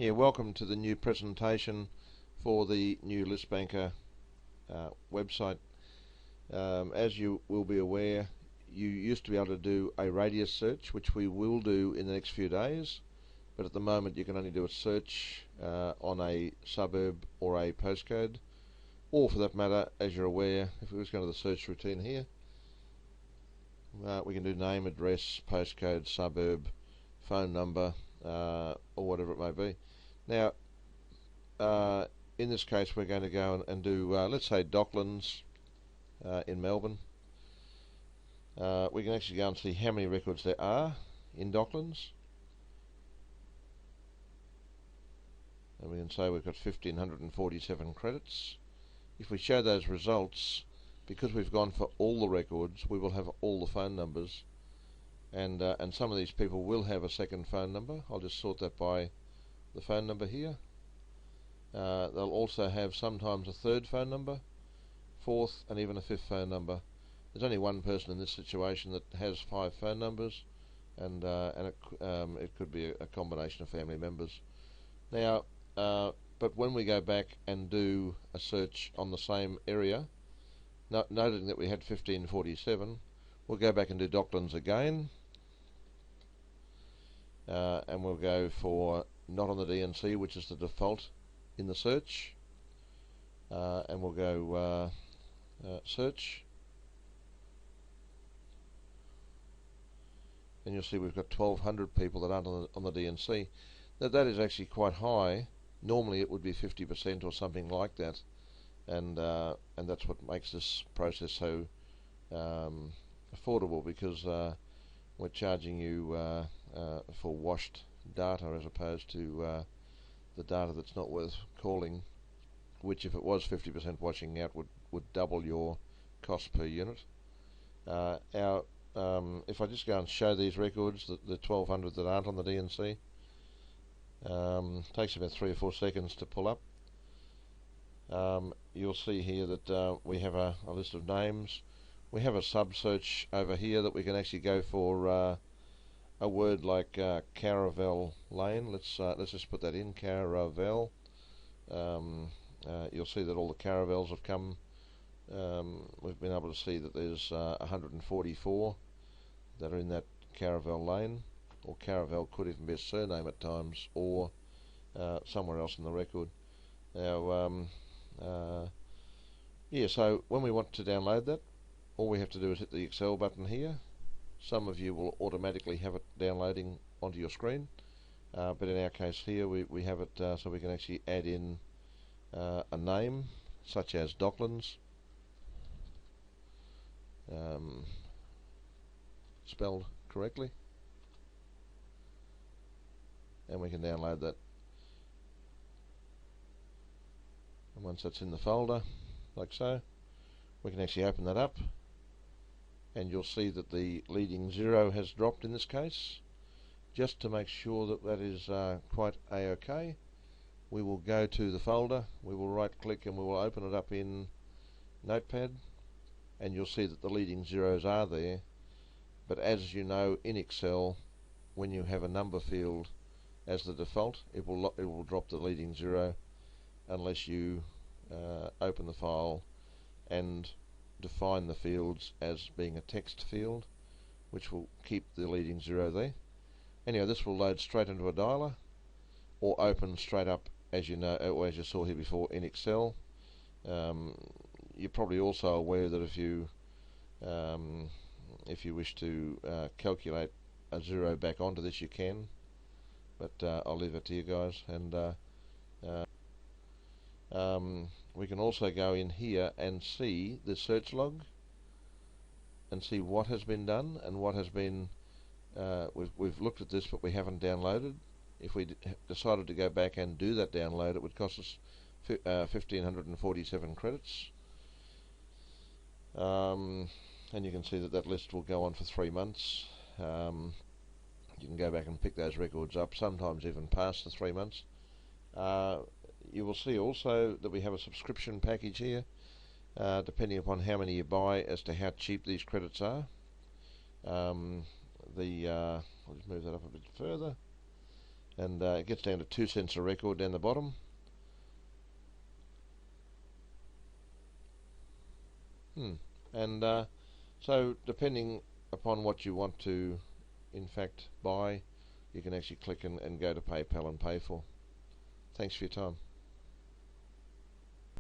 Yeah, welcome to the new presentation for the new ListBanker website. As you will be aware, you used to be able to do a radius search, which we will do in the next few days, but at the moment you can only do a search on a suburb or a postcode, or for that matter, as you're aware, if we just go to the search routine here, we can do name, address, postcode, suburb, phone number, or whatever it may be. Now, in this case, we're going to go and do, let's say, Docklands in Melbourne. We can actually go and see how many records there are in Docklands. And we can say we've got 1,547 credits. If we show those results, because we've gone for all the records, we will have all the phone numbers. And some of these people will have a second phone number. I'll just sort that by the phone number here. They'll also have sometimes a third phone number, fourth, and even a fifth phone number. There's only one person in this situation that has 5 phone numbers, and it could be a combination of family members. Now, but when we go back and do a search on the same area, noting that we had 1547, we'll go back and do Docklands again, and we'll go for not on the DNC, which is the default in the search, and we'll go search, and you'll see we've got 1,200 people that aren't on the DNC. That is actually quite high. Normally it would be 50% or something like that, and that's what makes this process so affordable, because we're charging you for washed data as opposed to the data that's not worth calling, which if it was 50% washing out would double your cost per unit. If I just go and show these records, the 1,200 that aren't on the DNC, takes about 3 or 4 seconds to pull up. You'll see here that we have a list of names. We have a sub-search over here that we can actually go for a word like Caravel Lane. Let's just put that in, Caravel. You'll see that all the caravels have come. We've been able to see that there's 144 that are in that Caravel Lane, or Caravel could even be a surname at times, or somewhere else in the record. Now, yeah, so when we want to download that, all we have to do is hit the Excel button here. Some of you will automatically have it downloading onto your screen, but in our case here we have it so we can actually add in a name such as Docklands, spelled correctly, and we can download that. And once that's in the folder, like so, we can actually open that up, and you'll see that the leading 0 has dropped in this case. Just to make sure that that is quite a-okay, we will go to the folder, we will right click, and we will open it up in Notepad, and you'll see that the leading zeros are there. But as you know, in Excel, when you have a number field as the default, it will drop the leading 0 unless you open the file and define the fields as being a text field, which will keep the leading 0 there. Anyhow, this will load straight into a dialer, or open straight up, as you know, or as you saw here before, in Excel. You're probably also aware that if you wish to calculate a 0 back onto this, you can, but I'll leave it to you guys. And we can also go in here and see the search log and see what has been done and what has been we've looked at this, but we haven't downloaded. If we decided to go back and do that download, it would cost us 1,547 credits, and you can see that that list will go on for 3 months. You can go back and pick those records up, sometimes even past the 3 months. You will see also that we have a subscription package here, depending upon how many you buy as to how cheap these credits are. I'll just move that up a bit further, and it gets down to 2 cents a record down the bottom. And so depending upon what you want to in fact buy, you can actually click and go to PayPal and pay for. Thanks for your time.